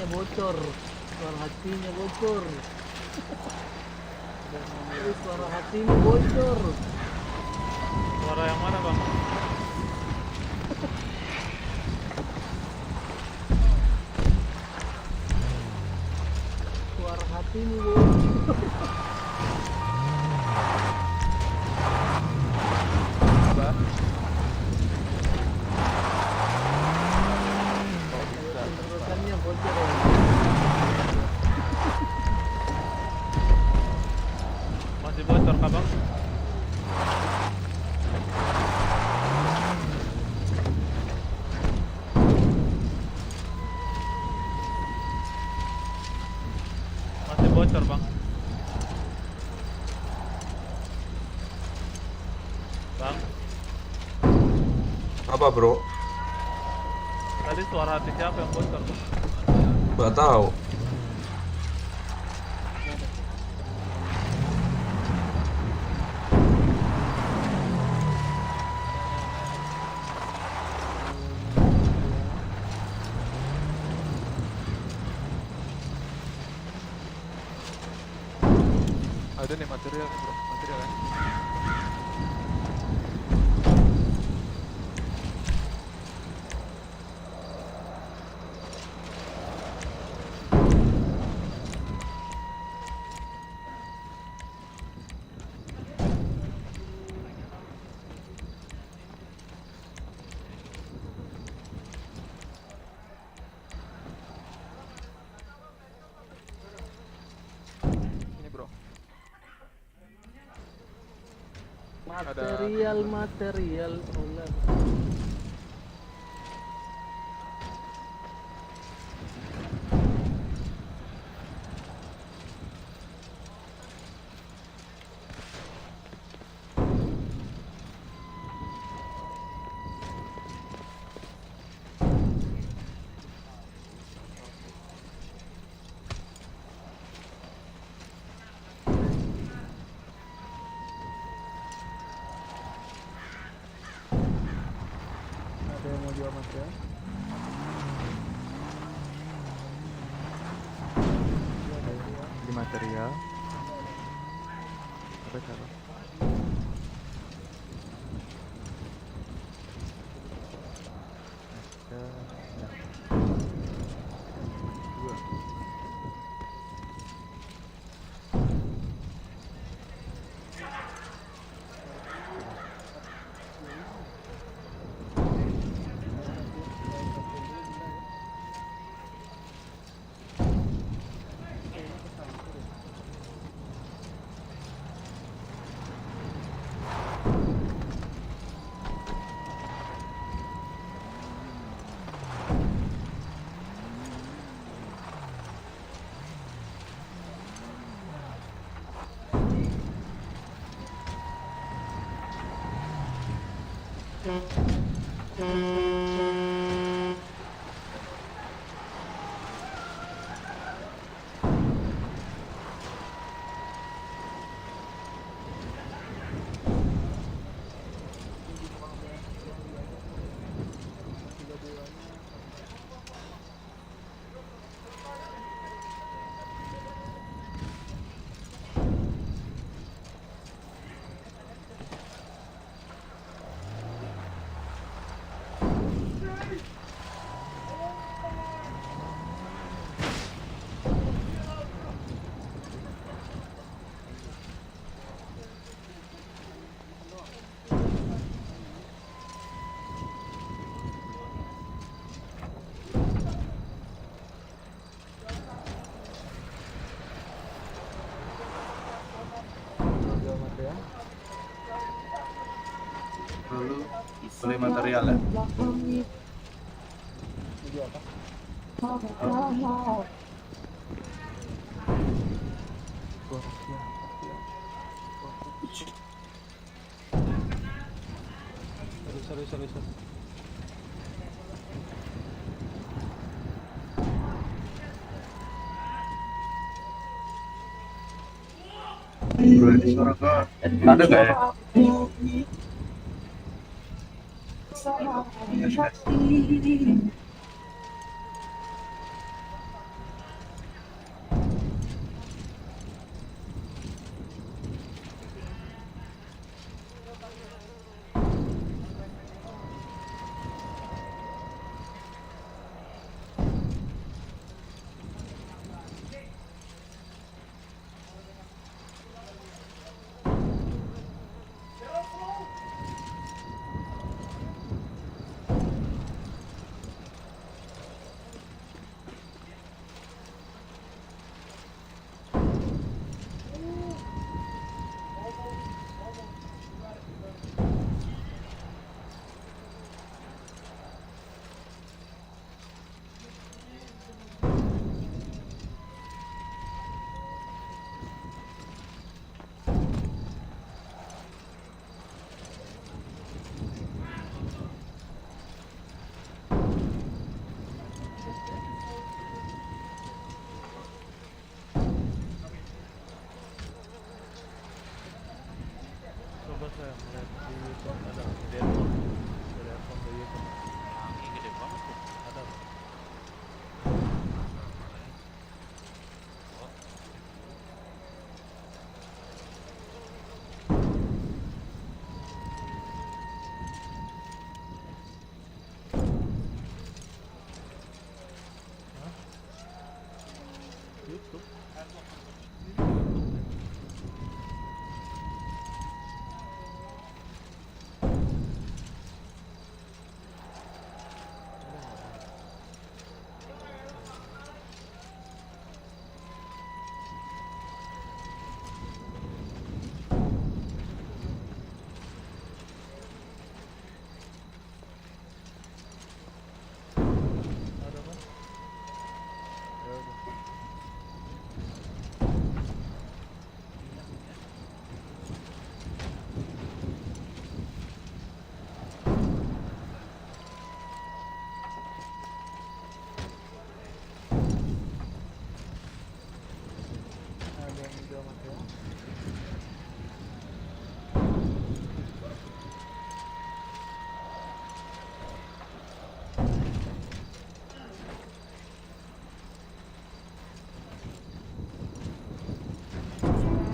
Bocor, suara hatinya bocor. Suara hatinya bocor. Suara yang mana, Bang? Suara hatinya bocor. Tenggorokannya bocor. Masih bocor kah, Bang? bocor bang. Bang, Apa bro? tadi suara hati siapa yang bocor bang? Gak tahu. Ada nih material nih bro, material ya. Ini bro. Material ular. Ada yang mau jual material? Di material. Apa cara? Dua. Jual material. Dulu beli material ya. Mau jual apa? Sorry. Bro, ini suara gua ada nggak ya?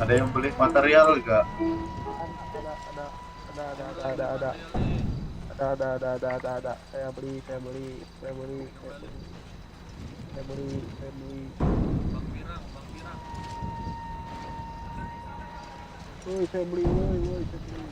Ada yang beli material gak? Ada. Saya beli. Woi, saya beli, woi, saya beli.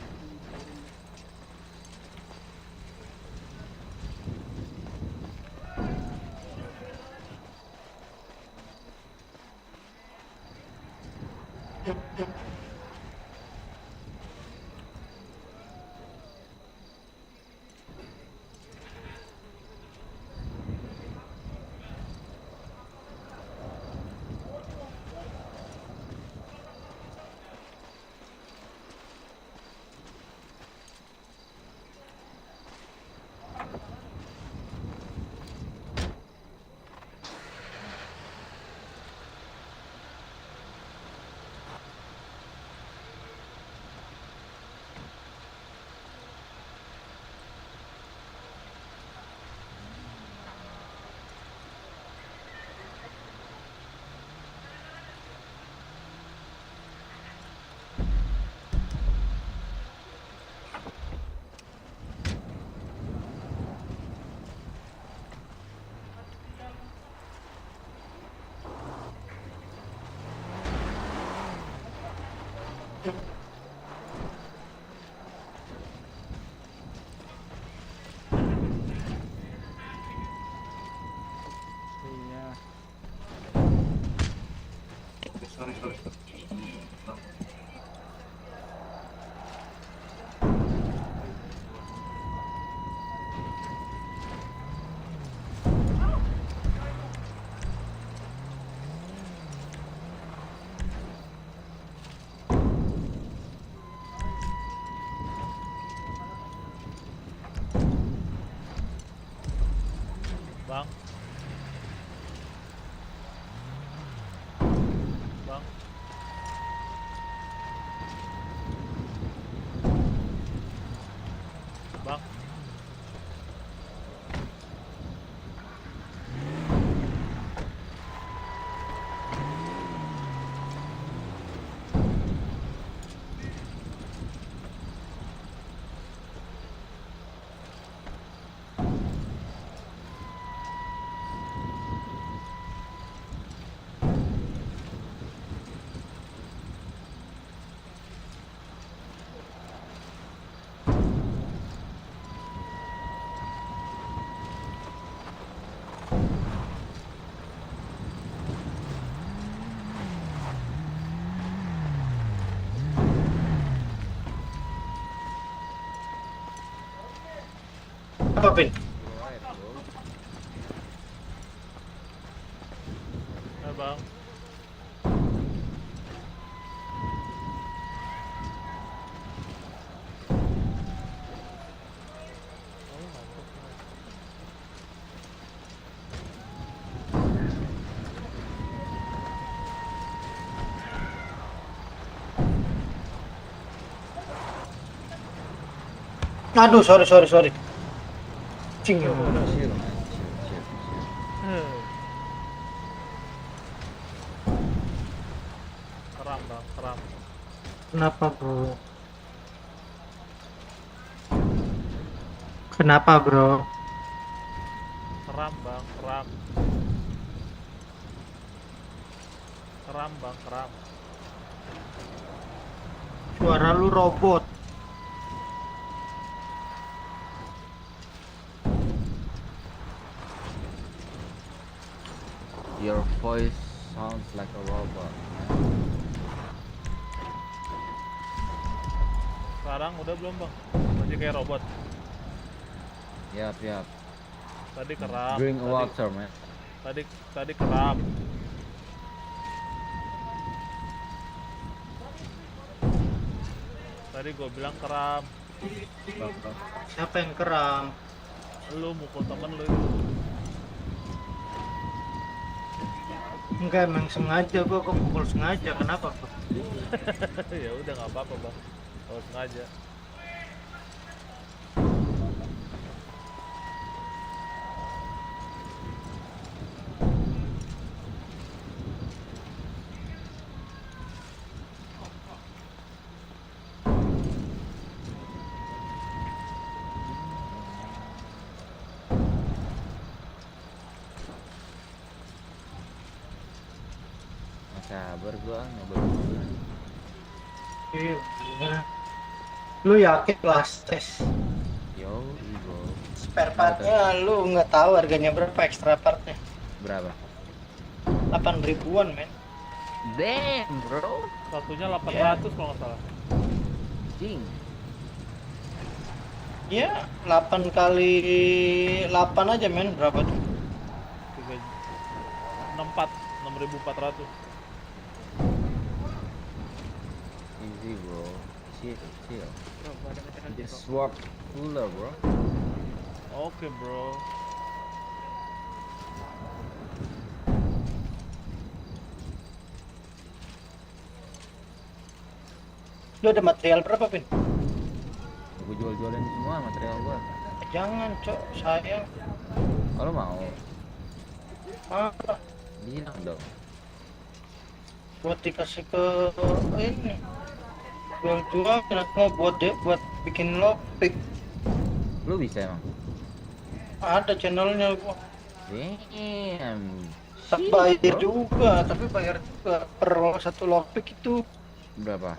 Iya. Sorry. Bang. Bang. Bang. Apa, Pin? Bang. Aduh, sorry. Cing. Keram bang, keram. Kenapa, bro? Kenapa, bro? Keram bang, keram. Keram bang, keram. Suara lu robot. Your voice sounds like a robot. Sekarang udah belum bang? Masih kayak robot. Yap. Tadi keram. Drink tadi, water, man. tadi keram. Tadi gue bilang keram. Siapa yang keram? Lu mukul temen lu itu. Enggak, emang sengaja gua pukul sengaja. Kenapa, bro? Ya udah nggak apa-apa bang. Kalau sengaja. sabar gua nyoba dulu. Iya. Lu yakin last test Yo, bro. spare partnya lu nggak tahu harganya berapa, extra partnya Berapa? 8 ribuan men. Damn, bro. Satunya 800 kalau nggak salah. Jing. Ya 8 kali 8 aja men, berapa tuh? 6.400. Easy, bro. Chill. Bro, gua ada meteran bro. Just swap cooler, bro. Oke, bro. Lu ada material berapa Pin? Gua jual-jualin semua material gua. Jangan cok, sayang. Oh, lo mau? Ah, Bilang dong. buat dikasih ke ini jual kenapa buat bikin lockpick. Lu bisa emang? Ada channelnya gua. Damn. Tapi bayar juga, per satu lockpick itu Berapa?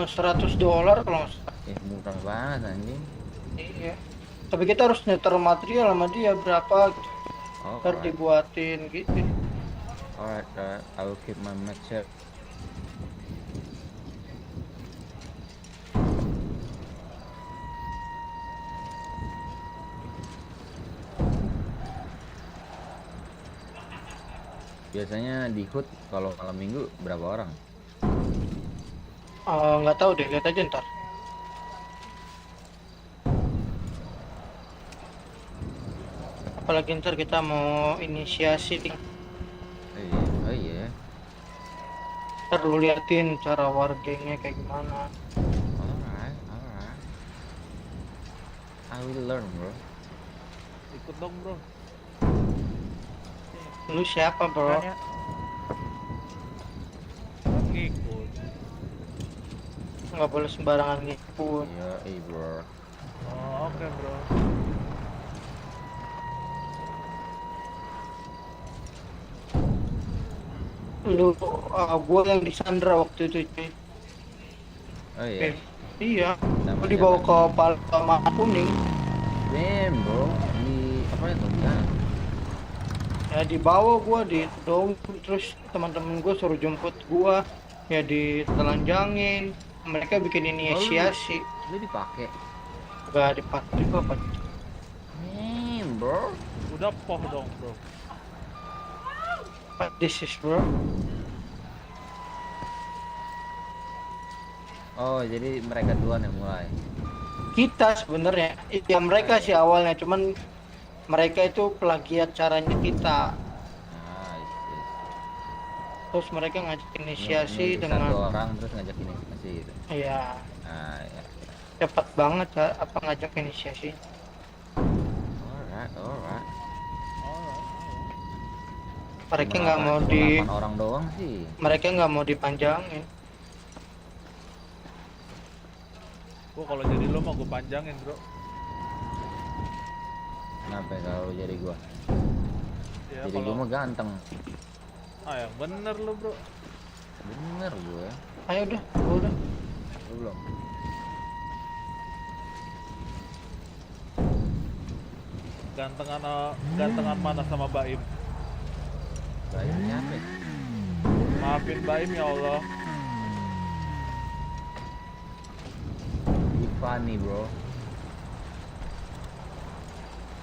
$100 kalau nggak salah. Murah banget anjing. Iya. Tapi kita harus nyetor material sama dia berapa gitu. Oh, Ntar dibuatin gitu. alright. I will keep my match up. Biasanya di HUT kalau malam minggu berapa orang? Nggak tahu deh, lihat aja ntar. Apalagi ntar kita mau inisiasi nih. Oh iya. Ntar lu liatin cara wargangnya kayak gimana. Alright. I will learn, bro. Ikut dong, bro. Lu siapa bro? Kan ya. Ikut. Nggak boleh sembarangan ngikut. Iya, bro. Oh, oke, bro. Lu, gua yang disandra waktu itu cuy. Oh iya. Iya. Sama Gua dibawa siapa? ke Palma Kuning. Damn, bro. Di apa ya tuh? Ya dibawa gua di dong, terus teman-teman gua suruh jemput gua. Ya ditelanjangin. Mereka bikin inisiasi. Lu dipakai. Gak dipakai gua apa? Damn, bro. Udah poh dong, bro. What this is bro? Oh, jadi mereka duluan yang mulai. Kita sebenarnya, ya mereka sih awalnya, cuman mereka itu plagiat caranya kita. Nice. Terus mereka ngajak inisiasi Milih dengan, satu orang terus ngajak inisiasi gitu. ya Ya. cepat banget apa ngajak inisiasi. Alright. Mereka Cuma nggak mau 8 orang doang sih. mereka nggak mau dipanjangin. Gua kalau jadi lo mau gue panjangin, bro. Kenapa ya kalau jadi gua? Ya, Jadi gua mah ganteng. yang bener lo, bro. Bener gua. Ayo udah, gua udah. Lu belum. Gantengan mana sama Baim? Bayar siapa? Ya? Maafin Baim ya Allah. You funny, bro.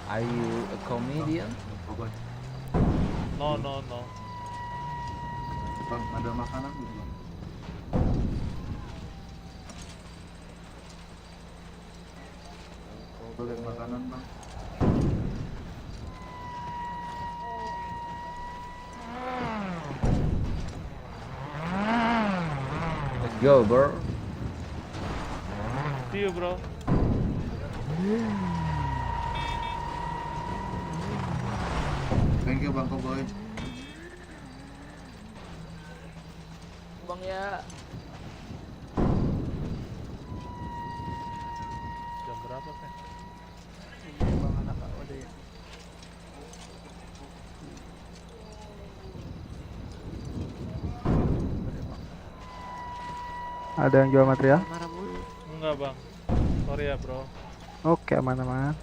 Are you a comedian? No. Bang, ada makanan belum? Boleh makanan bang? Let's go, bro. See you, bro. Thank you bang Koboy. Bang ya. Jam berapa, Pen? Bang anak ada ya. Ada yang jual material? Marah mulu. Enggak bang. Sorry ya bro. Oke, aman-aman.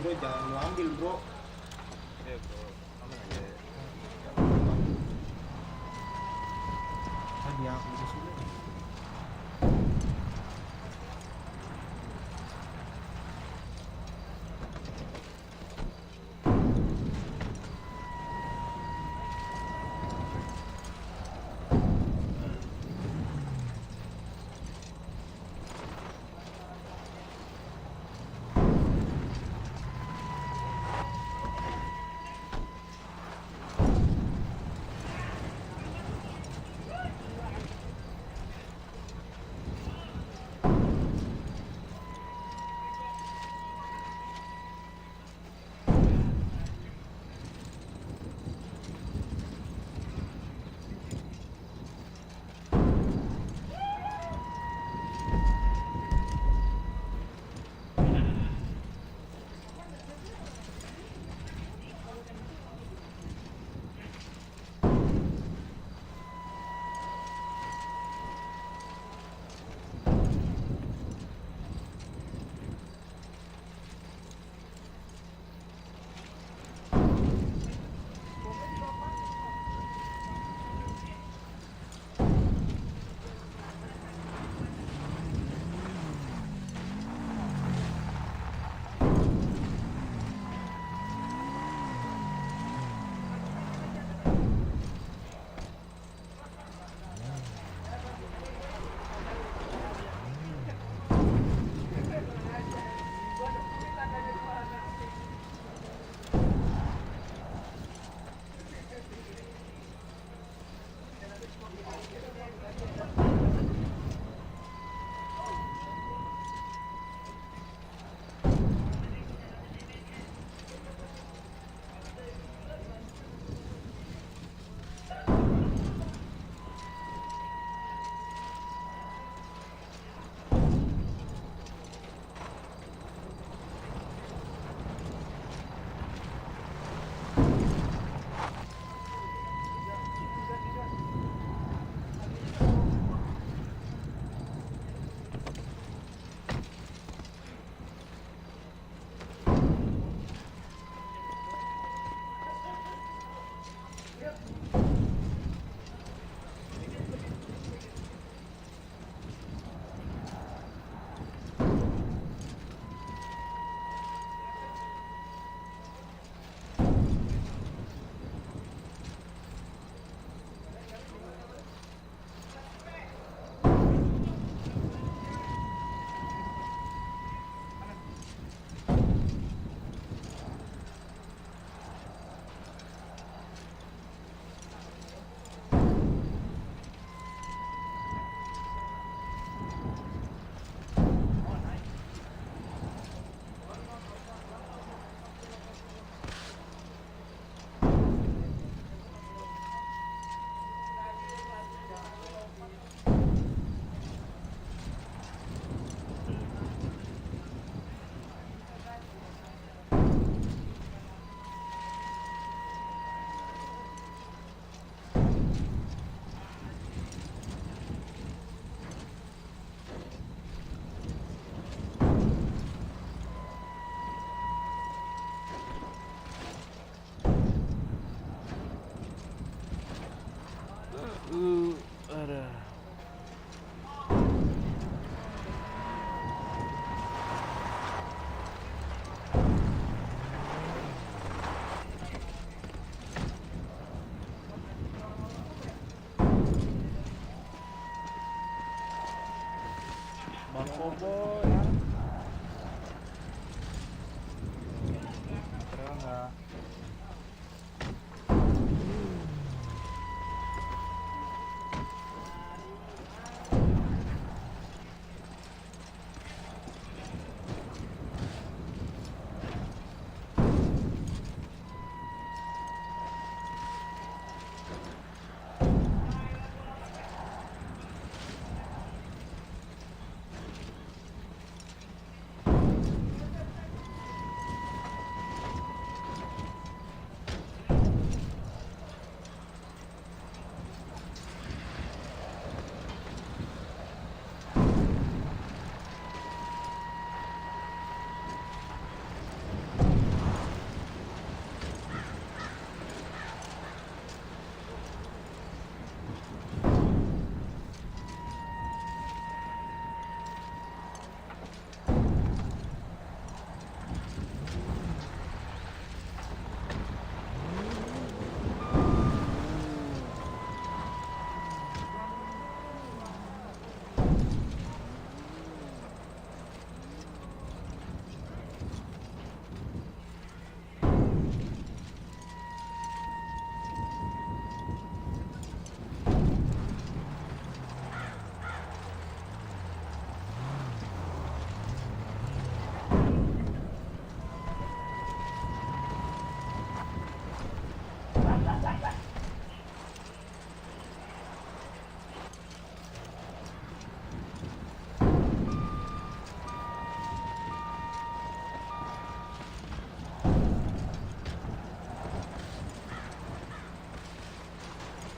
Bro, jangan lu ambil bro. Iya bro. Aman aja. Tadi aku di sini. dong boy ya. Material nggak?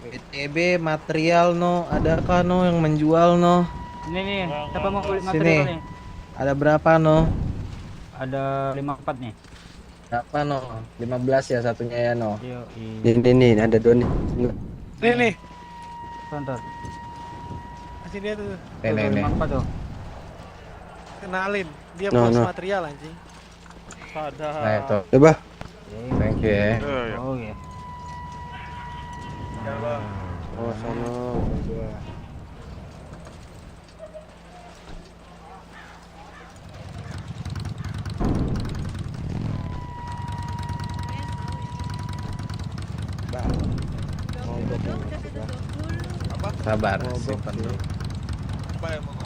WTB material no, adakah no yang menjual no? Ini nih, siapa mau kulit Sini. material nih? Ada berapa no? Ada 54 nih. Berapa no? 15 ya satunya ya no. Yo, Ini ada Doni. Nih, tonton. masih dia tuh. Nih. 54 tuh. Kenalin, dia No, bos no. material anjing. Sadar. Nah itu, Coba. thank you ya. Oh ya. Oh, sono. Sabar, simpan dulu. Apa emang?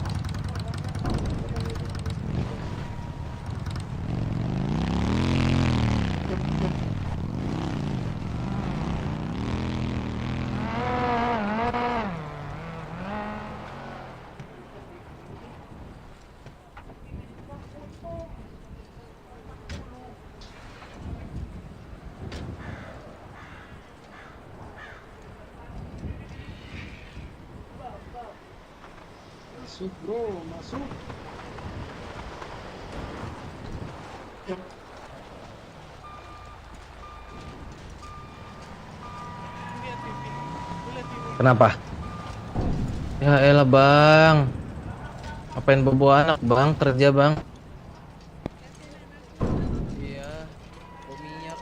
Masuk, bro, masuk. Kenapa? Ya elah bang, apain bawa anak bang, kerja bang. Iya, bawa minyak.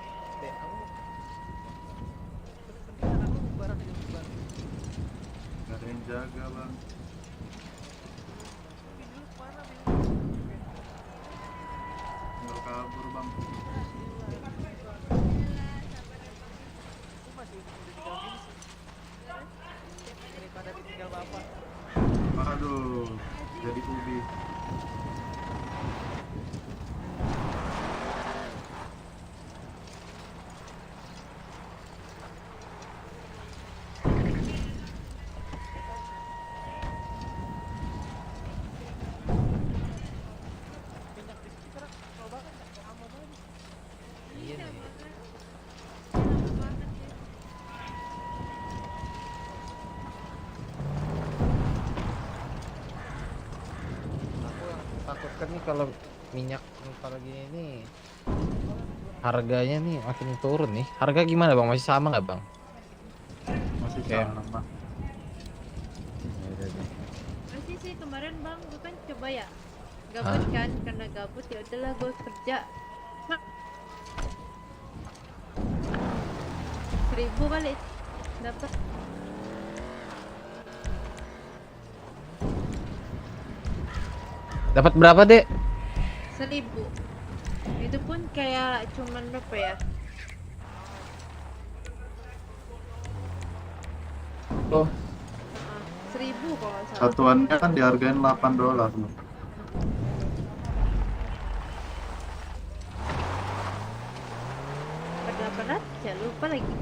Gak ada yang jaga, Bang. Nggak kabur, Bang. Aduh, jadi ubi. Takutkan nih kalau minyak ntar gini nih harganya nih makin turun nih. Harga gimana bang? Masih sama nggak bang? Masih Oke. sama. Masih sih kemarin bang, gue kan coba ya gabut kan, karena gabut ya udahlah gue kerja. Mak. 1.000 kali dapat. Dapat berapa, Dek? 1.000. Itu pun kayak cuman berapa ya? Oh, 1.000 kalau nggak salah. Satuannya kan dihargain $8. Pada 800 ya, lupa lagi.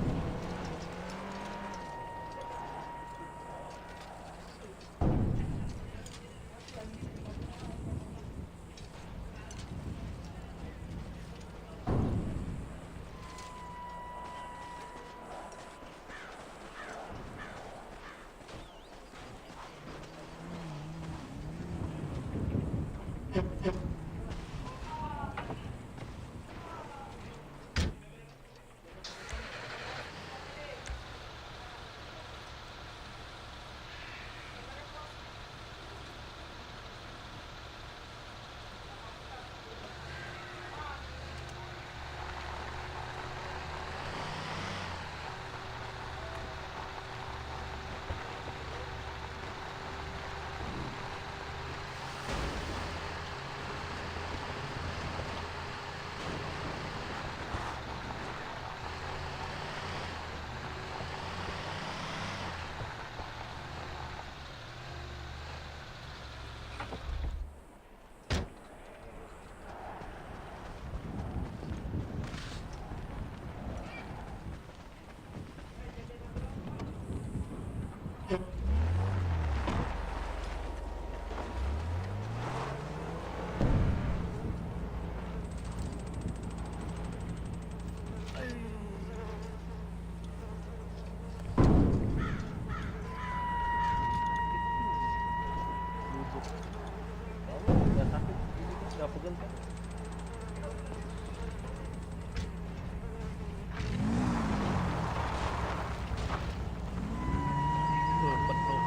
Penuh.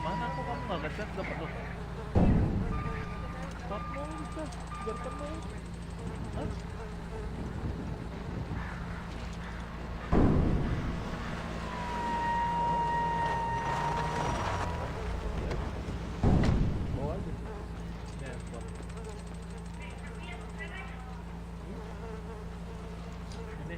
Mana kok kamu nggak ngecek udah penuh? Penuh bisa, biar penuh. Hah? Bawa aja. Ini handphone. Ini.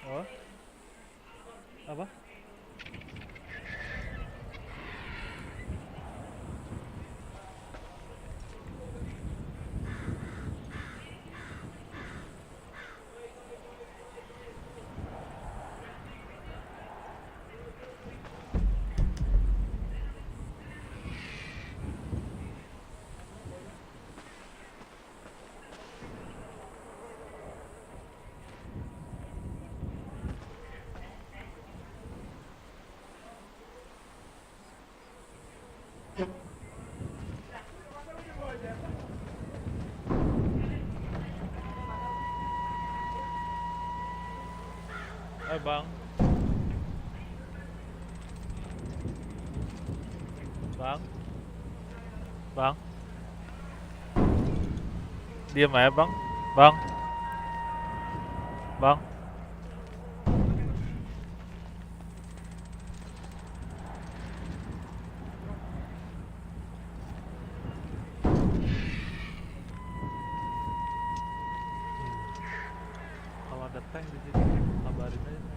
Oh. Apa? Bang. Bang. Bang. Diam aja, Bang. Bang. Bang. Kalau ada tank di sini, kabarin aja.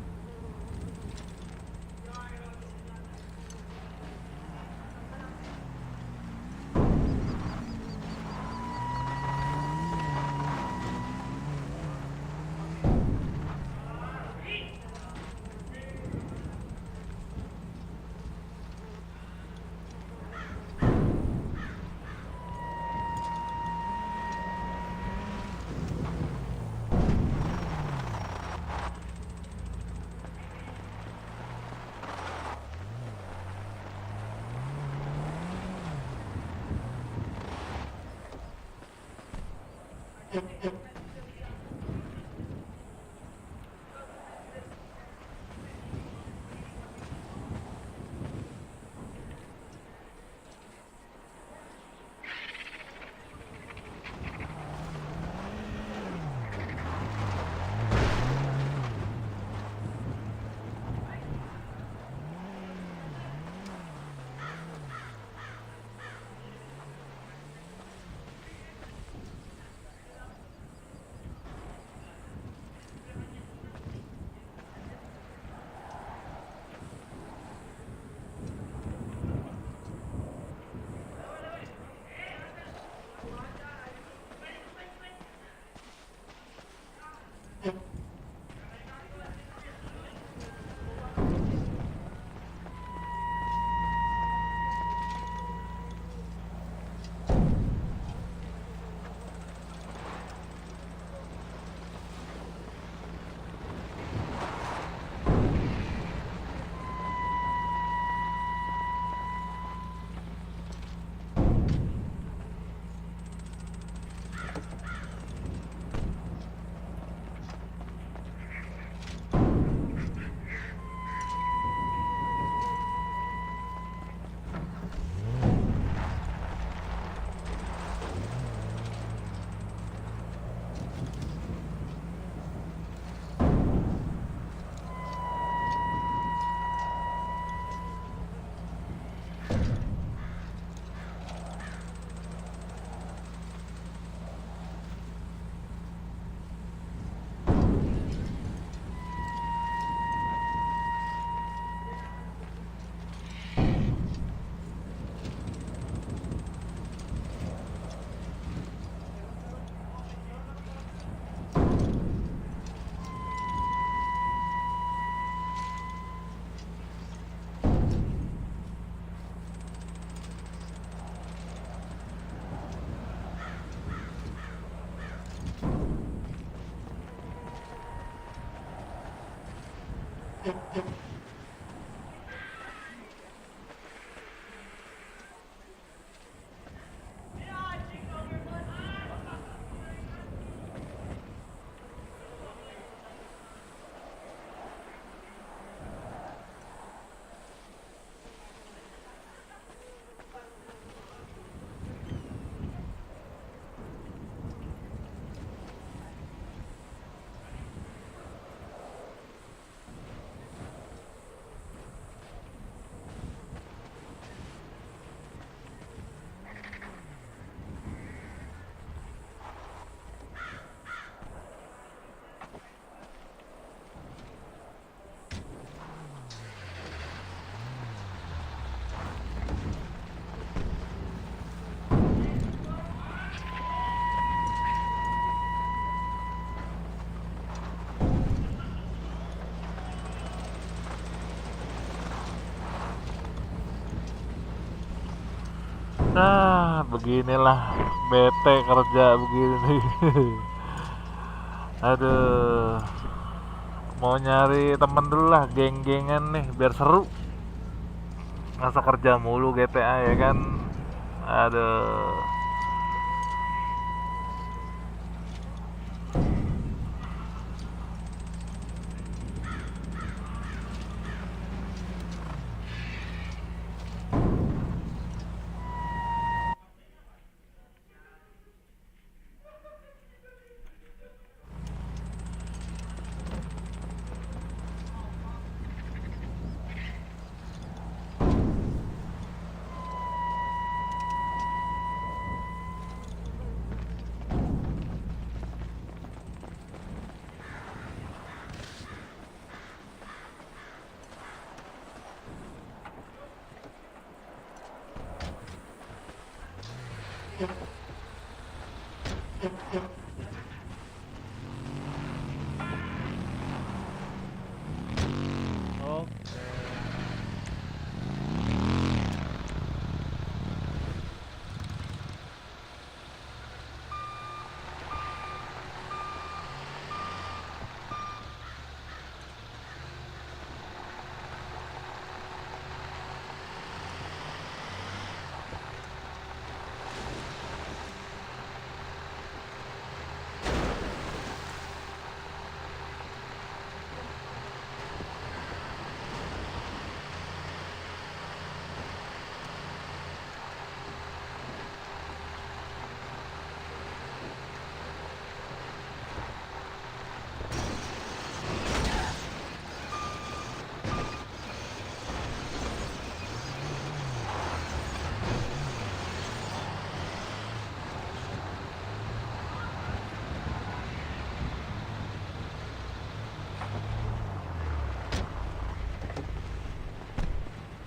Nah, beginilah bete kerja begini. Aduh, mau nyari temen dulu lah, geng-gengan nih biar seru. Masa kerja mulu GTA ya kan. Aduh.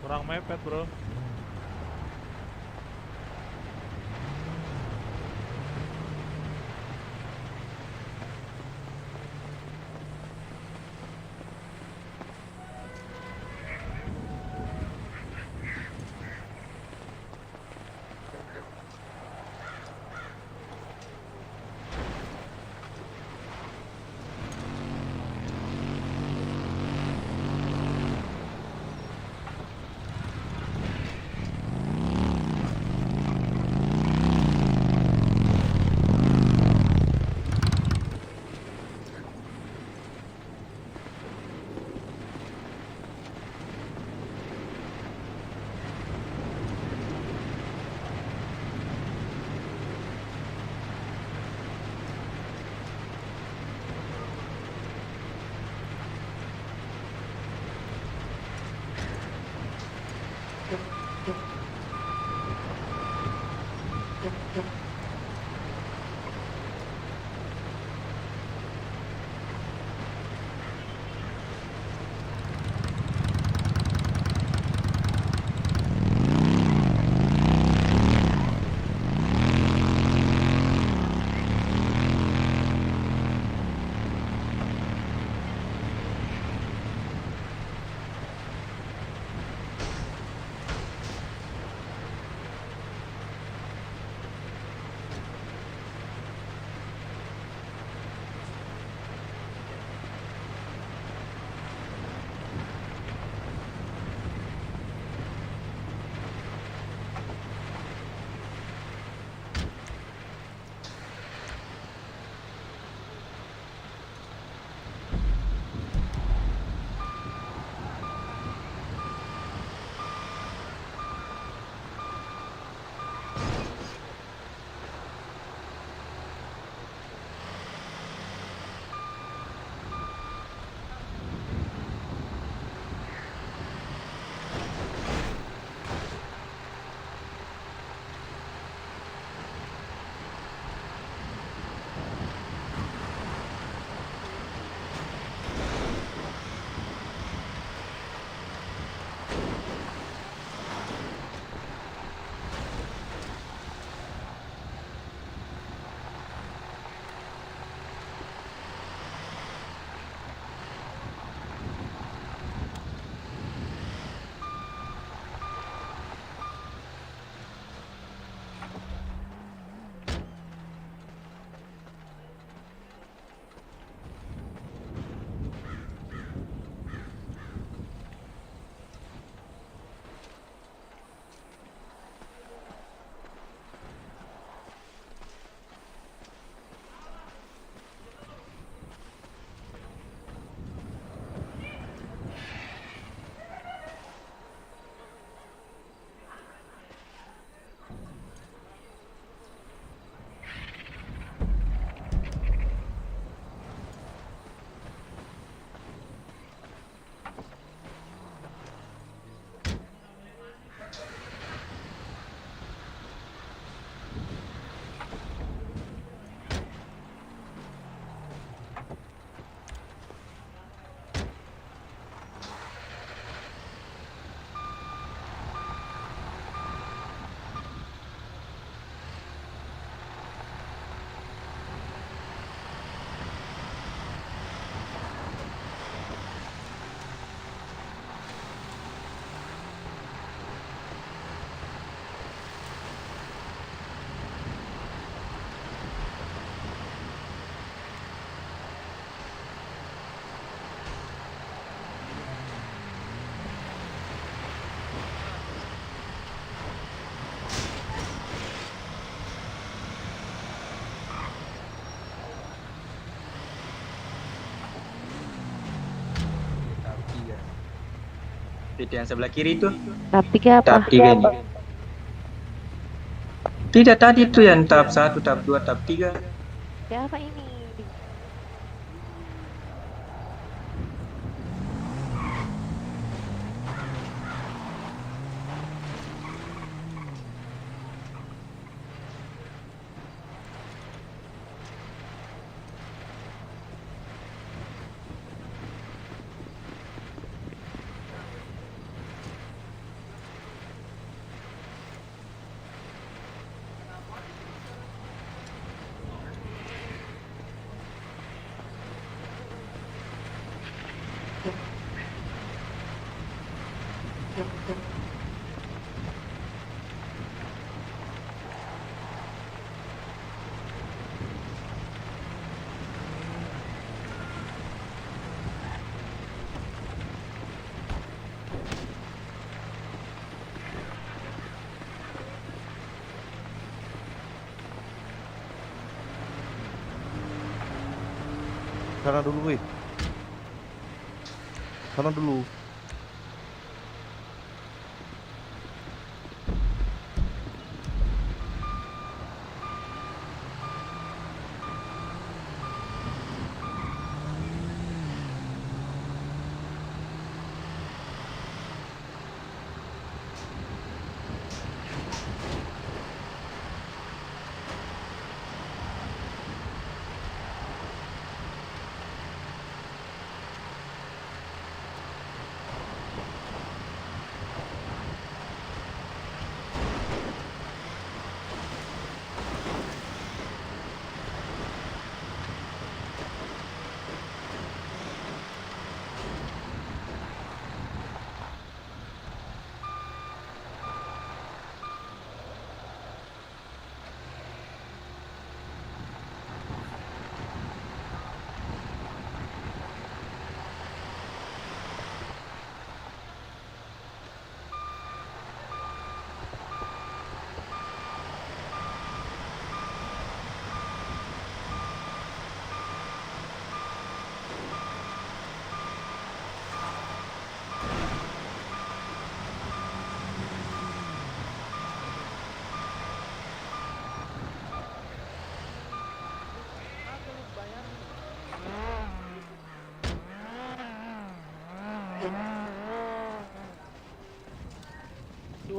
kurang mepet bro. Seperti yang sebelah kiri itu. Tahap 3 apa? Tahap 3 ini. Tidak, tadi itu yang tahap 1, tahap 2, tahap 3. Ya apa ini? Sana dulu, wih. Sana dulu.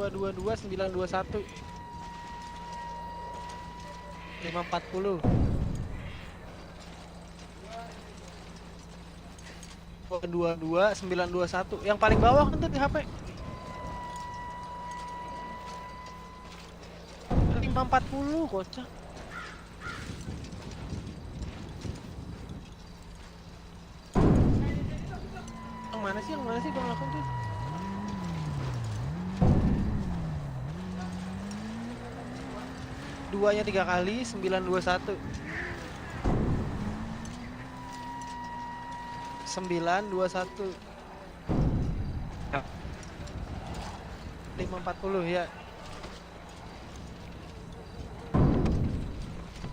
Dua 921 540 921 yang paling bawah kan tuh di HP 540 kocak. Yang mana sih gua ngelakuin tuh? Duanya 3 kali 921 921 540 ya.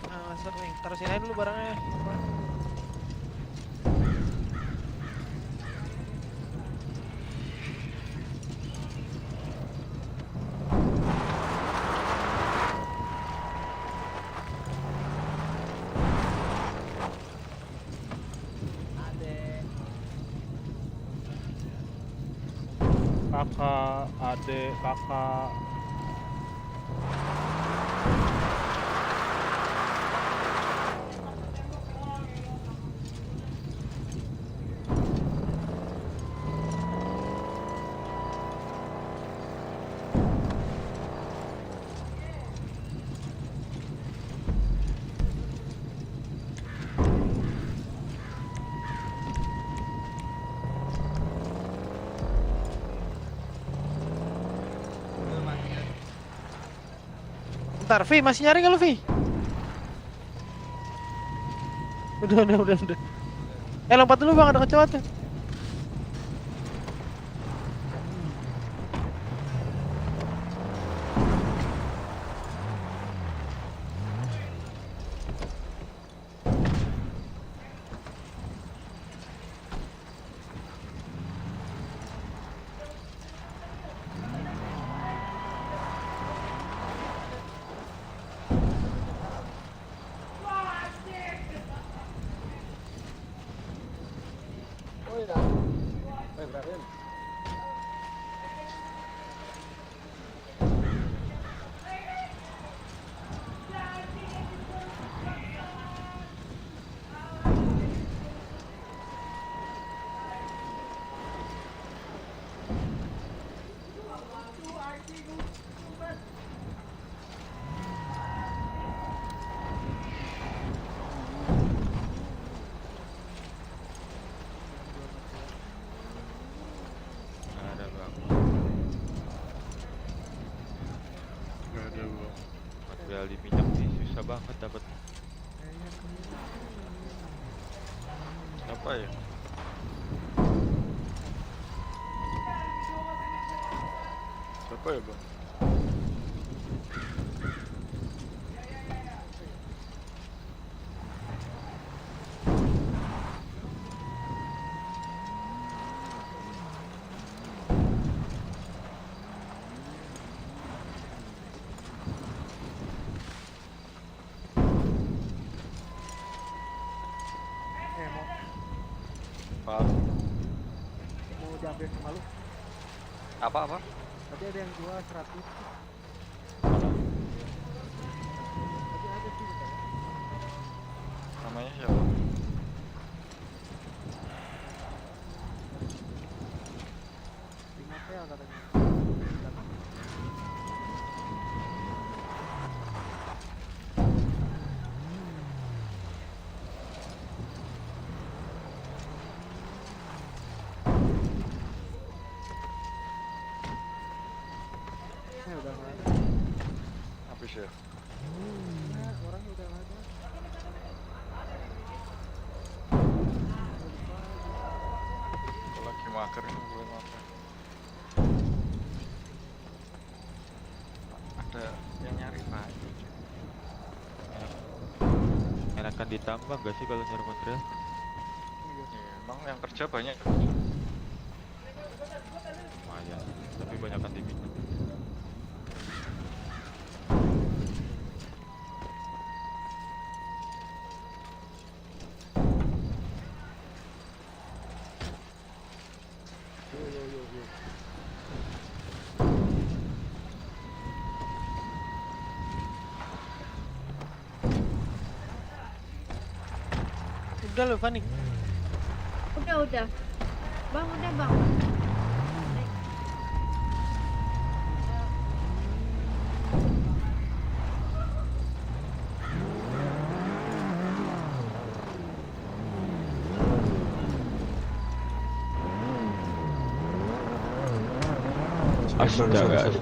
Masuk nih, taruhin aja dulu barangnya. Kakak, adik, kakak. Bentar, Vi, masih nyari nggak lu, Vi? Udah. Lompat dulu bang, ada kecoa tuh. banget dapat. Apa ya? Siapa ya bang? Pak. Mau diambil sama lu? Apa? Tadi ada yang jual 100. Tadi ada sih katanya. Namanya siapa? Di motel katanya. Udah nggak ada. Habis ya? Nah, orangnya udah nggak ada. Kalau lagi mager ini gue makan. Ada yang nyari Pak. Enakan ditambah gak sih kalau nyari material? Ya, emang yang kerja banyak. Lumayan, tapi banyakan diminta. Udah lo Fani. Udah. Bang, udah bang. Astaga.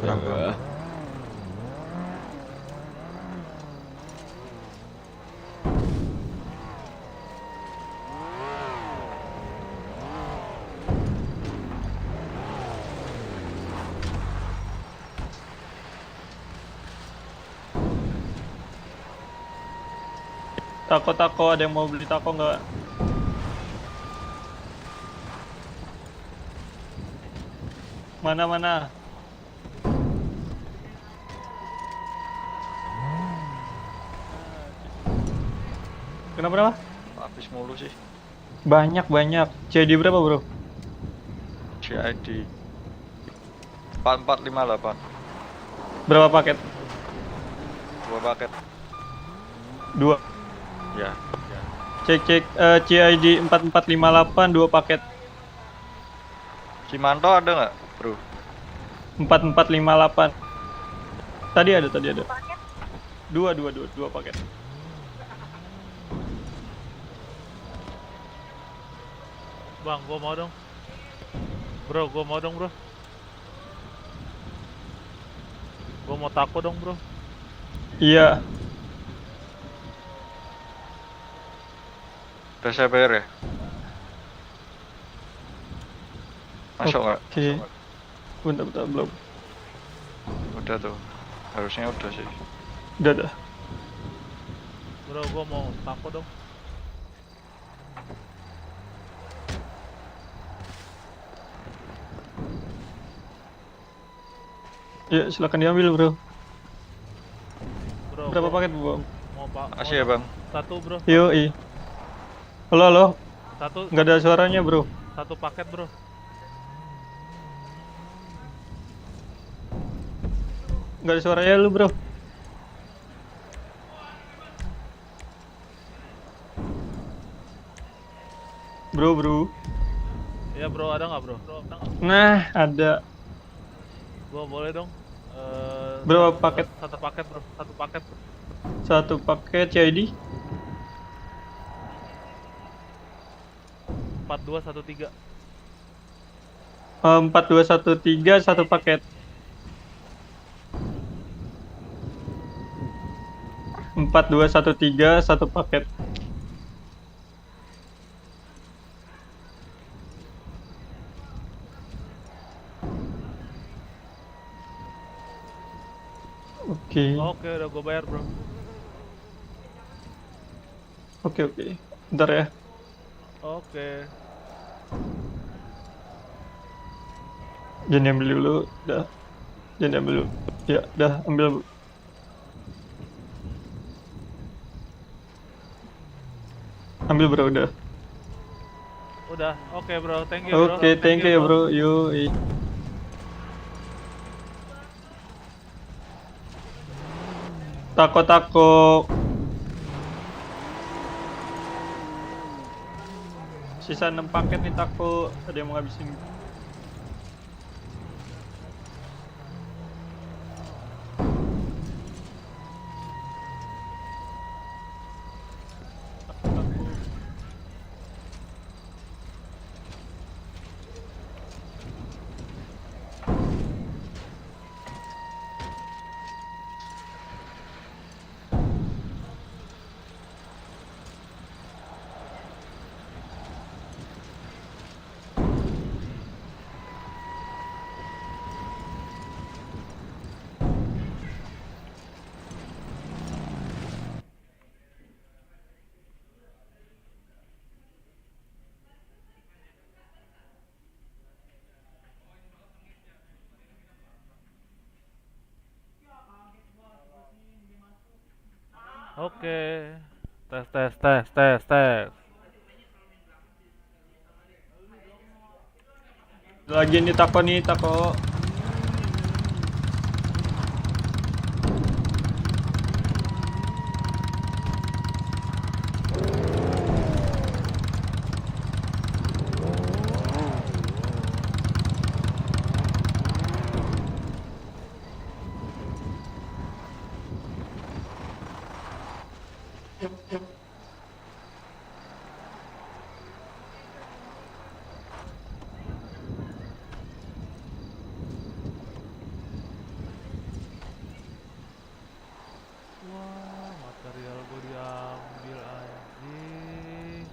Tako, ada yang mau beli tako nggak? Mana? Kenapa? Habis mulu sih. Banyak. CID berapa bro? CID 4458. Berapa paket? 2 paket. 2. Ya. Cek CID 4458 2 paket. Cimanto ada nggak, bro? 4458. Tadi ada. 2 paket. Bang, gua mau dong. Bro. Gua mau tako dong, bro. Iya. Udah saya bayar ya? Masuk nggak? Oke. Bentar, belum. Udah tuh. Harusnya udah sih. Udah. Bro, gua mau tako dong. Ya, silakan diambil, bro. Bro, Berapa gua paket, bro? mau Makasih ya, Bang. 1, bro. Yoi. Halo. 1 Nggak ada suaranya, bro. 1 paket, bro. Nggak ada suaranya lu, bro. Bro. Iya, bro, ada nggak, bro? Nah, ada. Gua boleh dong. Berapa paket? 1 paket, bro. 1 paket. 1 paket CID 4213. 4213 1 paket. 4213 satu paket. Oke. Oke, udah gue bayar, bro. Oke. Bentar ya. Oke. Jangan ambil dulu, dah. Jangan ambil dulu. Ya, dah ambil. Ambil bro, udah. Udah. Oke, bro. Thank you, bro. Oke, thank you ya bro. Yuk. Tako. Sisa 6 paket nih tako. Ada yang mau ngabisin. Oke. Tes. Lagi nih tako. Wah, material gue diambil anjing.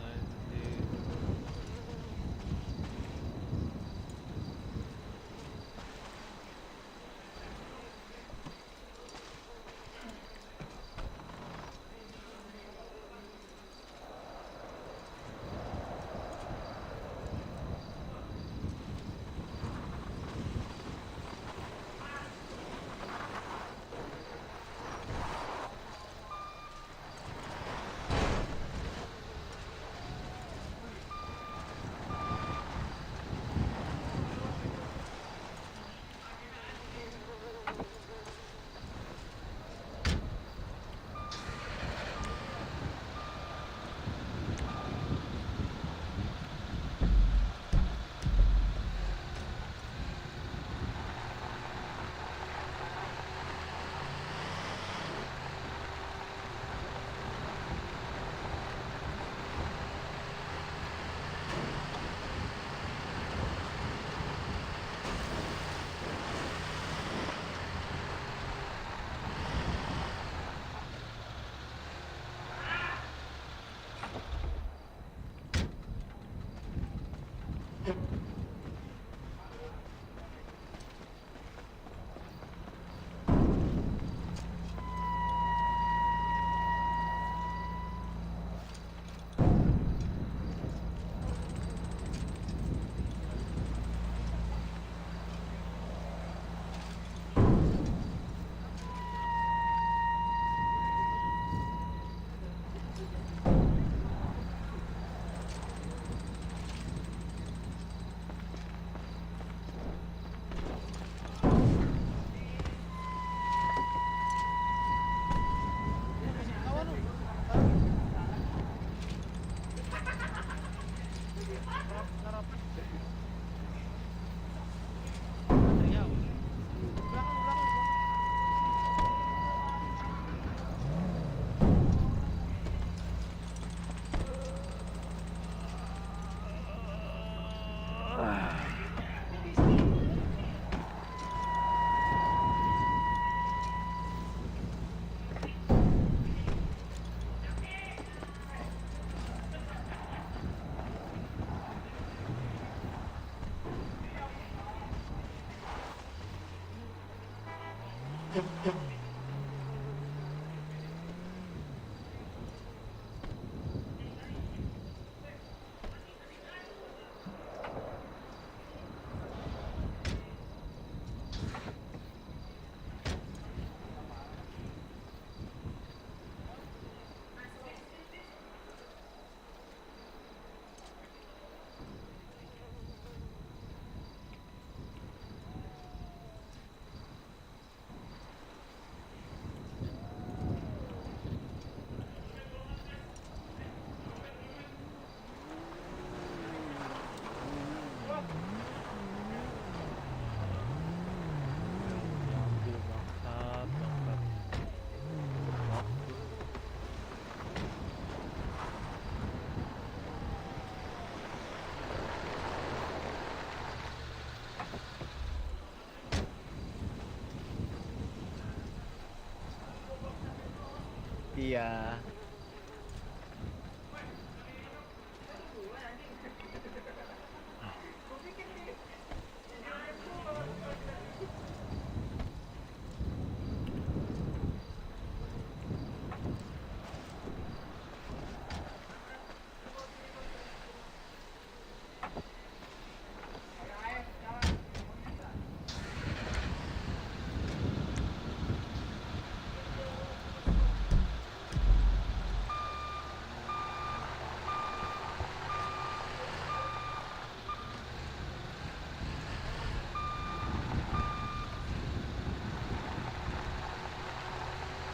Iya.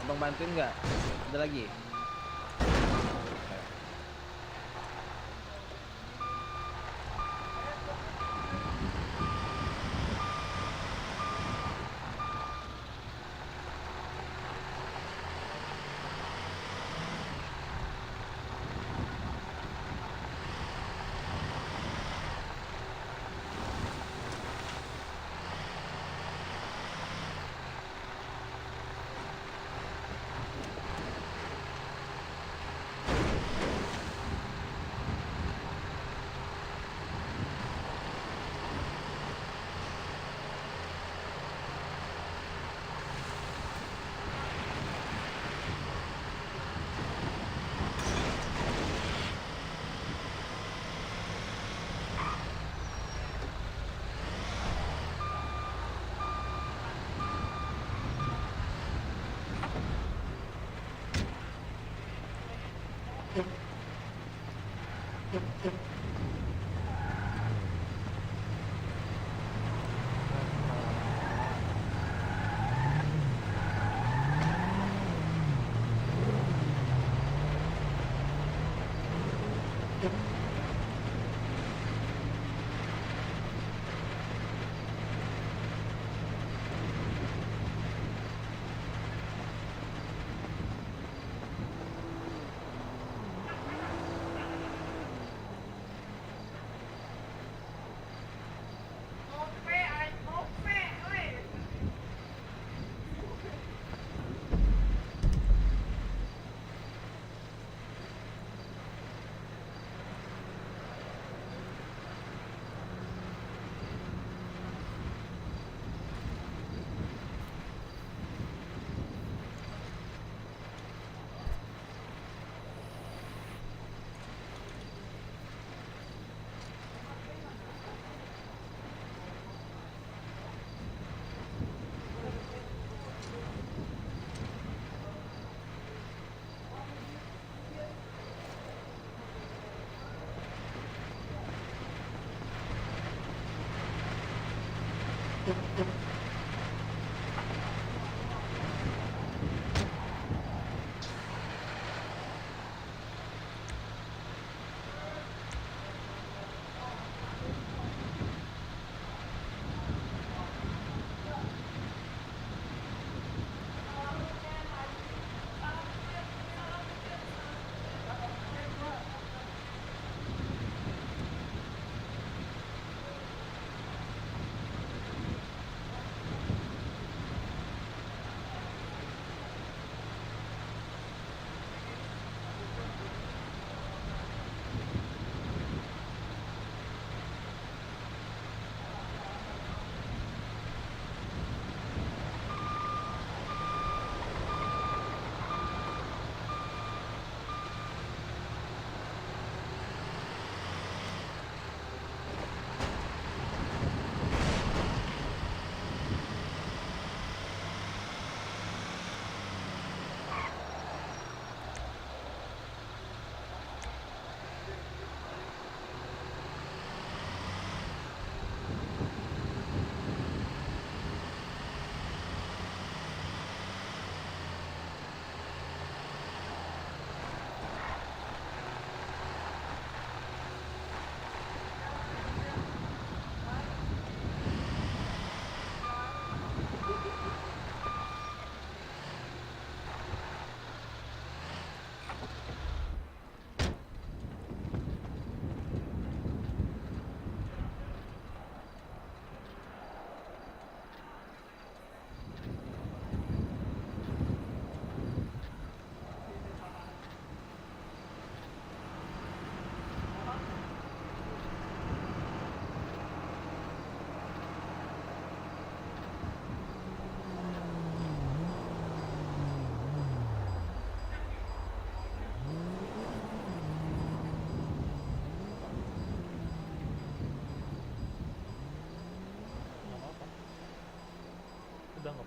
Abang bantuin nggak? Ada lagi?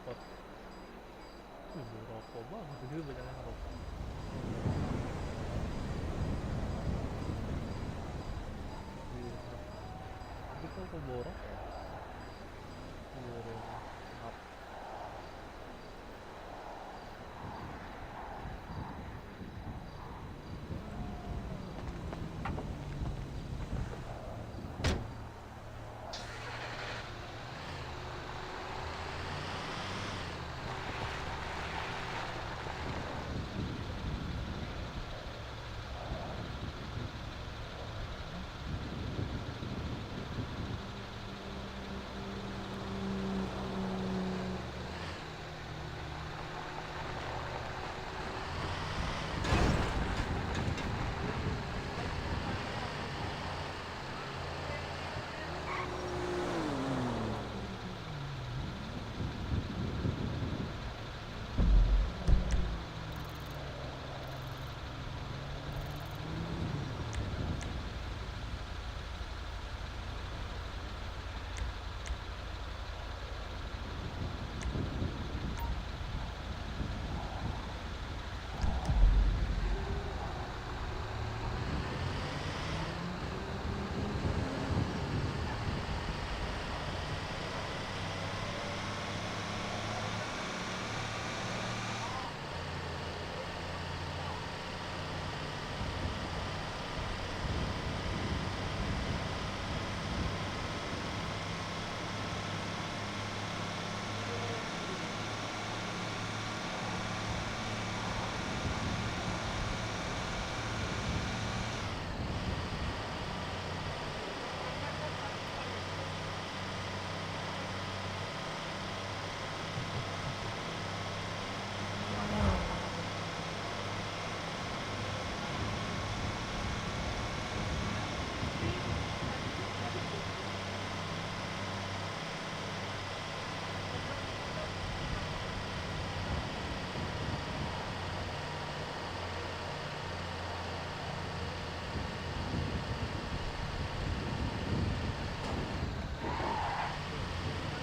dapat rokok banget itu banyak yang rokok. Iya. Tapi kok keborok ya? Iya, maaf.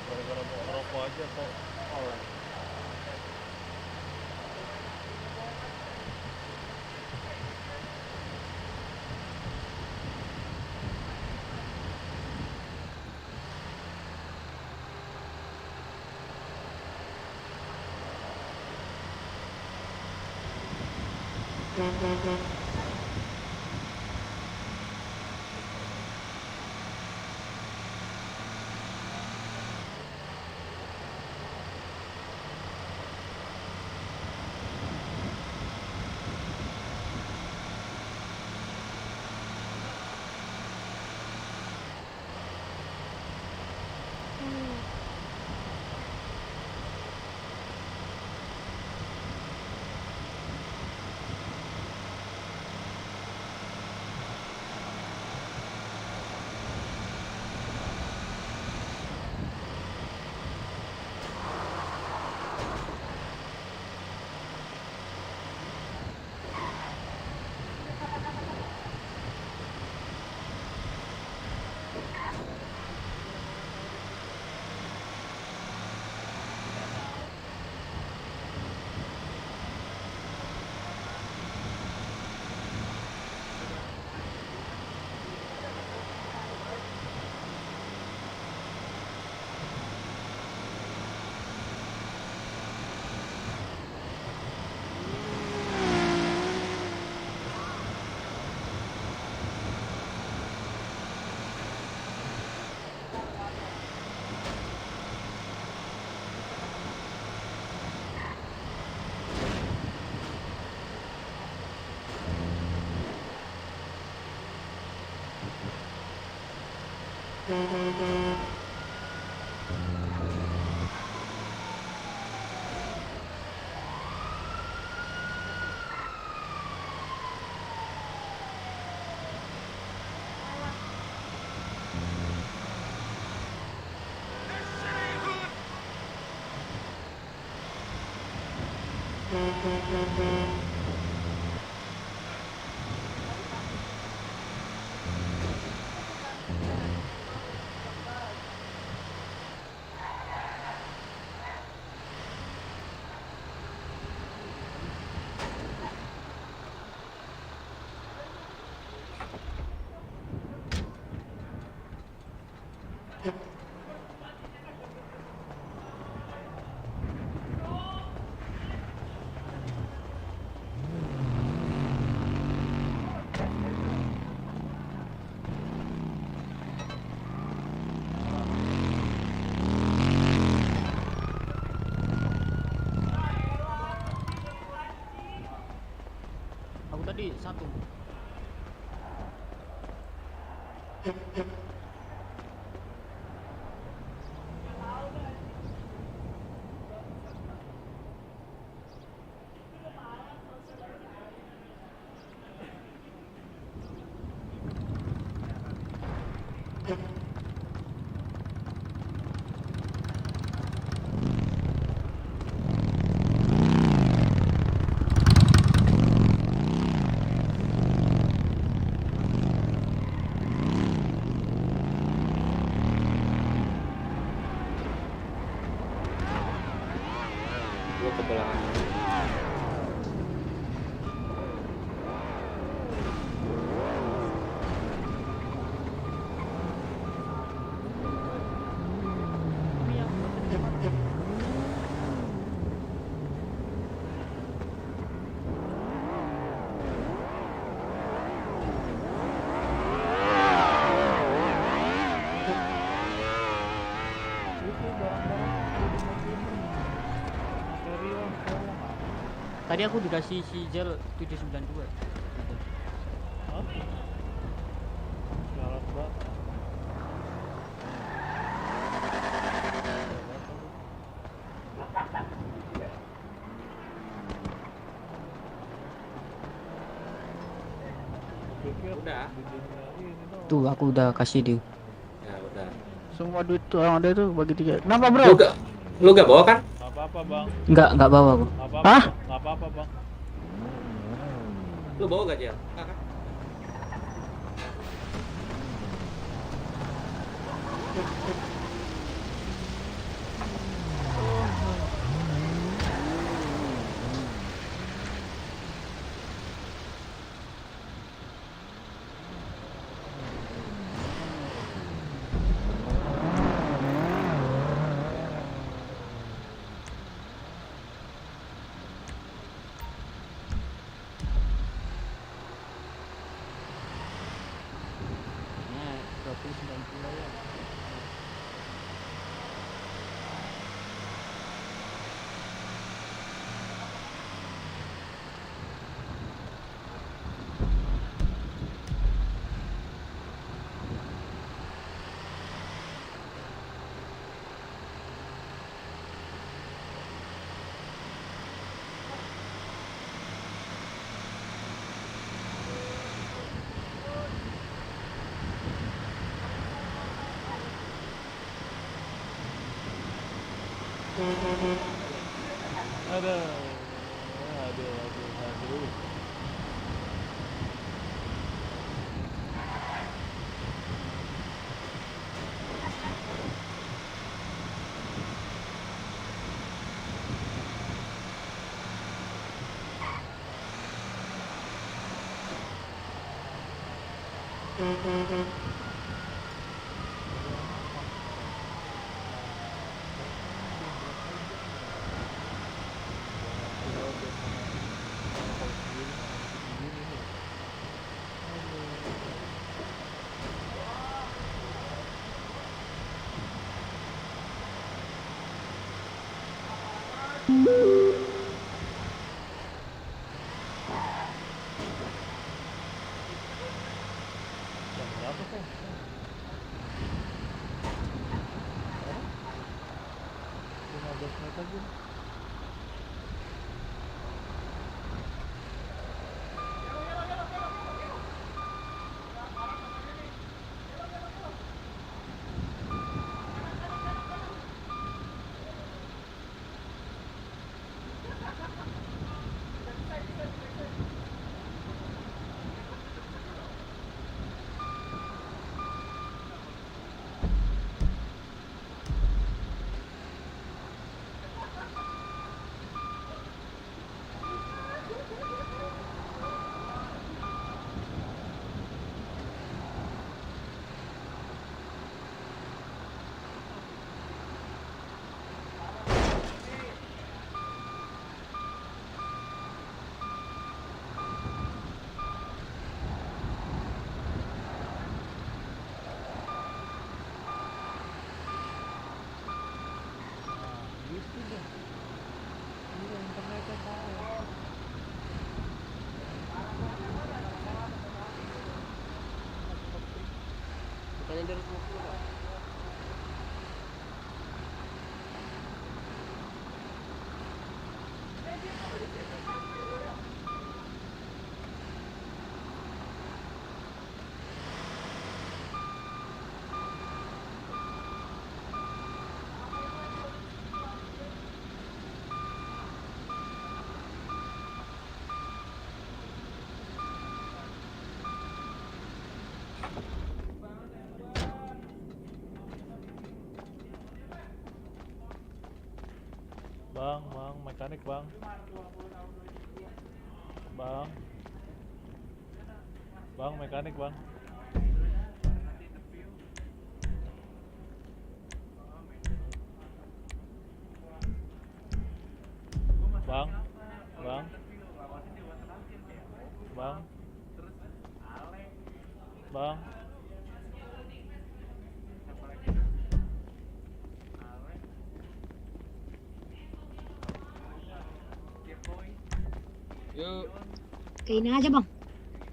Gara-gara mau ngerokok aja kok. Oh. Aku tadi satu. Gua ke belakang. Tadi aku dikasih si gel 792. Sialan banget. Udah. Tuh aku udah kasih dia. Ya udah. Semua duit tuh yang ada tuh bagi 3. Kenapa bro? Lu gak bawa kan? Nggak apa-apa bang. Enggak bawa aku. Nggak apa-apa. Hah? Nggak apa-apa bang. Lu bawa gak, Jel? Enggak kan? Nah, 290 ya. Aduh. Aduh. Jam berapa kok? 15 menit lagi. Bang, mekanik bang. Bang, mekanik bang. Bang. Yuk. Ke ini aja bang.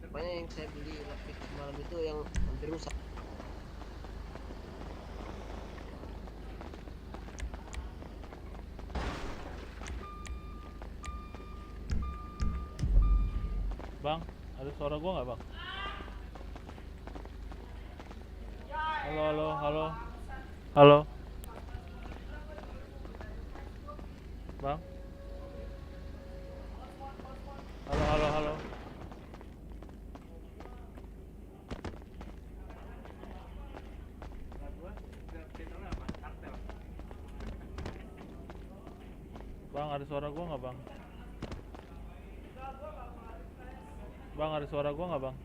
Apanya yang saya beli lapis malam itu yang hampir rusak. Bang, ada suara gua nggak bang? Halo. Bang. Halo. Bang, ada suara gua nggak bang? Bang, ada suara gua nggak bang?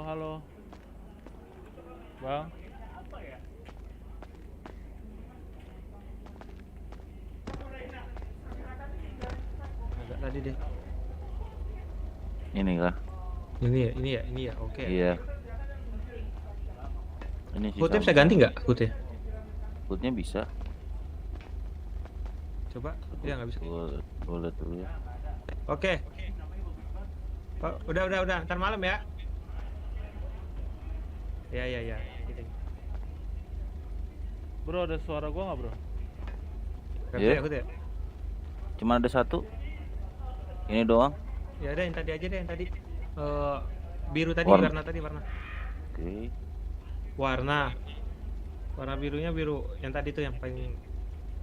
Halo. Bang. Agak tadi deh. Ini kah? Ini ya. Oke. Iya. Ini sih. Hoodnya bisa ganti nggak? Hoodnya bisa. Coba. Iya nggak bisa. Boleh dulu ya. Oke. Oh, udah. Ntar malam ya. Ya. Bro, ada suara gua nggak bro? Iya. Ya. Cuma ada satu. Ini doang. Ya ada yang tadi aja deh, yang tadi. Biru tadi, Warna. warna. Oke. Warna birunya biru. Yang tadi tuh yang paling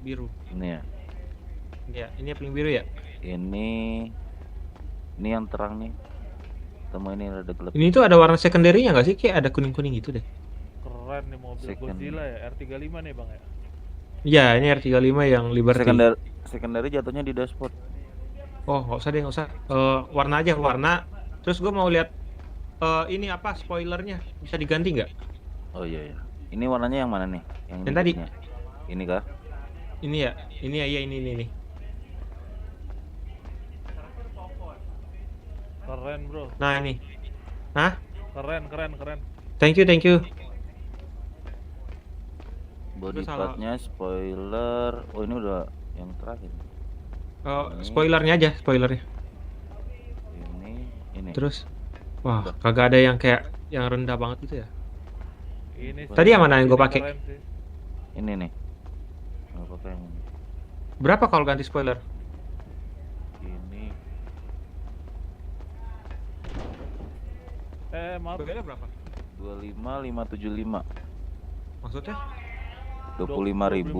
biru. Ini ya. Ya, ini yang paling biru ya. Ini yang terang nih. Sama ini rada gelap. Ini tuh ada warna secondary-nya nggak sih? Kayak ada kuning-kuning gitu deh. Keren nih mobil Second. Godzilla ya, R35 nih bang ya. Iya, ini R35 yang Liberty. Secondary jatuhnya di dashboard. Oh, nggak usah. Warna aja, warna. Terus gue mau lihat ini apa spoilernya bisa diganti nggak? Oh iya. Ini warnanya yang mana nih? Yang tadi. berikutnya. Ini kah? Ini ya, ini. Keren bro. Nah ini. Hah? Keren. Thank you. Body Itu salah. partnya, spoiler. Oh ini udah yang terakhir. Spoilernya aja, spoilernya. Ini. Terus, wah, kagak ada yang kayak yang rendah banget gitu ya. Ini Tadi yang mana yang gue pakai? keren sih. Ini nih. Nggak pakai yang ini. Berapa kalau ganti spoiler? Ini. Maaf. Bedanya berapa? 25.575. Maksudnya? 25.000.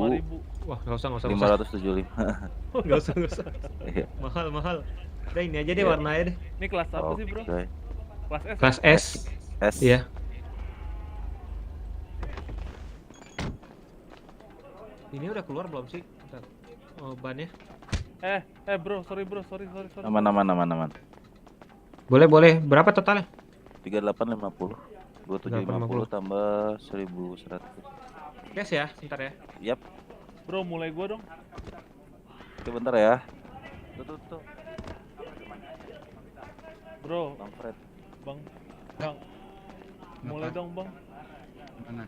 Wah, nggak usah. 575. Nggak usah. Iya. Mahal. Udah ini aja deh, Iya. warnanya deh. Ini kelas apa sih bro? Oke. Kelas S. Kelas S. S. Iya. Ini udah keluar belum sih? Bentar. Bannya. Bro, sorry. Aman. Boleh. Berapa totalnya? 3850. 2750 tambah 1100. Cash ya, bentar ya. Yap. Bro, mulai gua dong. Oke, bentar ya. Tuh. Bro, Bang Fred. Bang Bang, mulai dong bang. Mana?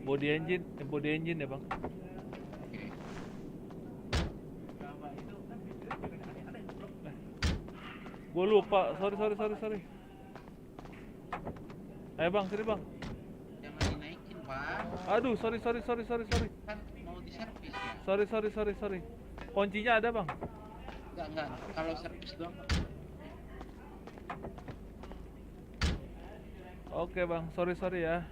Body engine ya bang. Gue lupa, sorry. Ayo bang, sini bang. Jangan dinaikin, Bang. Aduh, sorry. Kan mau diservis ya? Sorry. Kuncinya ada bang. Enggak. Kalau servis doang. Oke bang, sorry ya.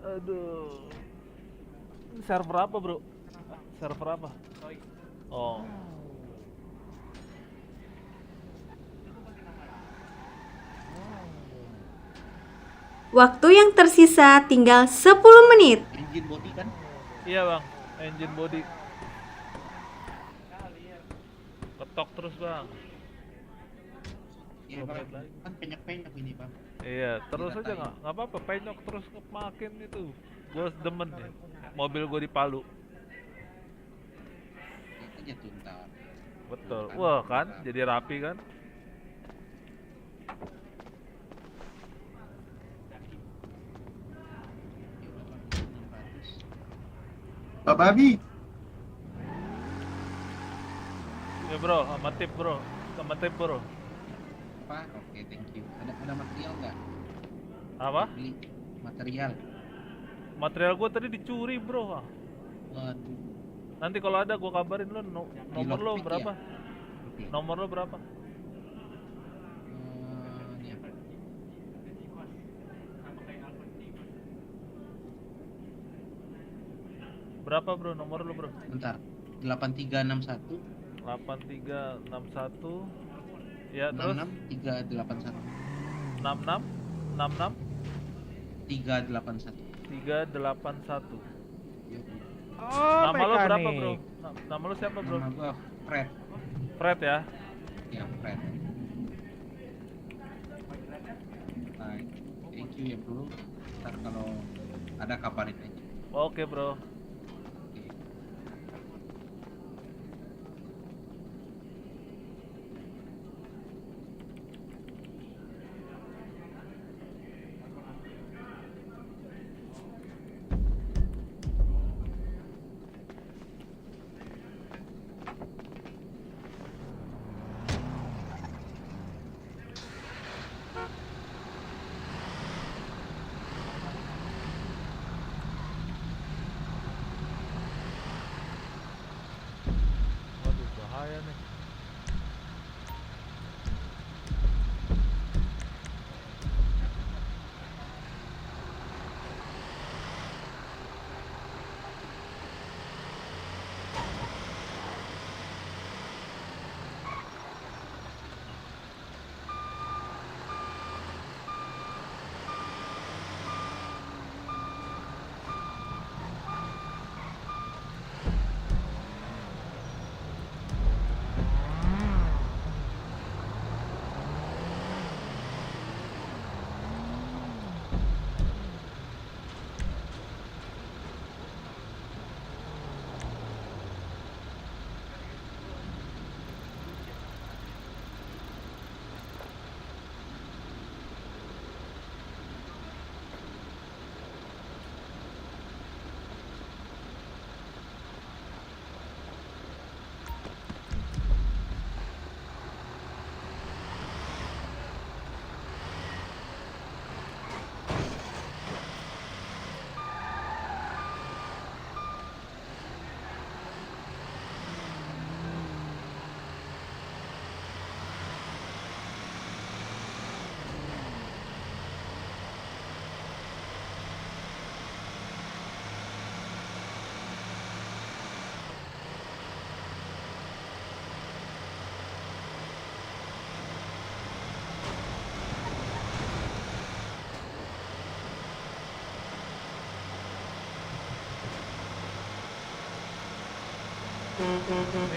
Aduh. Server apa bro? Server apa? Oh. Waktu yang tersisa tinggal 10 menit. Engine body kan? Iya bang, engine body. Ketok terus bang. Iya bang, kan penyok-penyok ini bang. Iya, terus aja nggak apa-apa, penyok terus makin itu. Gue demen nih, mobil gue di Palu. Itu jatuh ntar. Betul, wah kan, jadi rapi kan. Pak Babi. Ya bro, sama tip bro. Apa? Oke, thank you. Ada material nggak? Apa? Beli material. Material gue tadi dicuri bro. Waduh. Nanti kalau ada gue kabarin lo. Nomor lo lockpick berapa? ya? Oke. Nomor lo berapa? Ini apa? Berapa bro? Nomor lo bro? Bentar. 8361 8361. Ya terus 66381. 66 381. 381. Oh, Nama lo berapa bro? Nama lo siapa bro? Nama gua Fred. Fred ya? Ya, Fred. Baik. Thank you ya bro. Ntar kalau ada kabarin aja. Oke bro. Waduh, bahaya nih.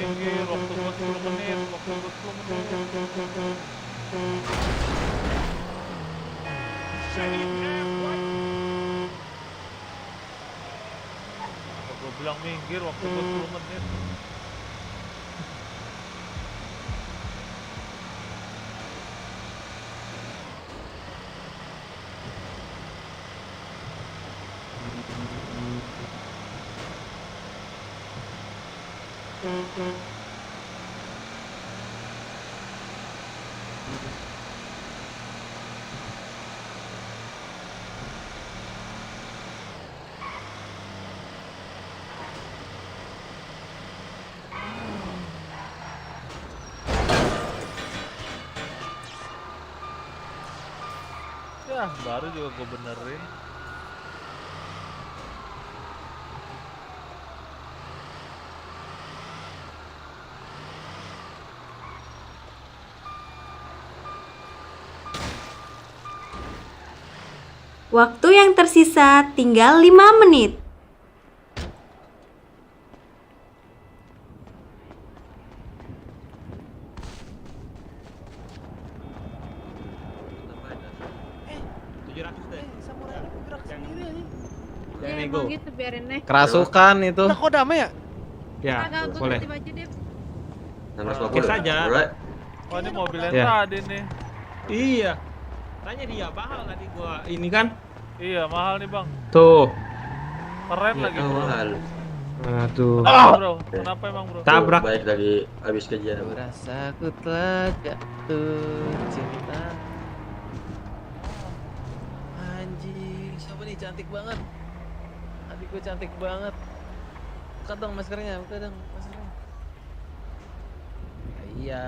Minggir, waktu gua 10 menit. Sayang. Bilang minggir waktu 40 menit. Ya, baru juga gue benerin. Waktu yang tersisa tinggal 5 menit. Ya emang gitu biarin deh. Kerasukan itu. Udah kok damai ya? Ya, boleh. Ganti baju deh. 650 saja. Alright. Oh ini mobil yang Ya. tadi nih. Iya. Tanya dia mahal tadi gua ini kan. Iya mahal nih bang. Tuh. Keren lagi bro. Mahal. Aduh. Kenapa bro? Kenapa emang bro? Tabrak. Baik lagi habis kerja. Rasa ku telah jatuh cinta. Anjing, siapa nih cantik banget? Adik gue cantik banget. Buka dong maskernya, buka dong maskernya. Ya, iya.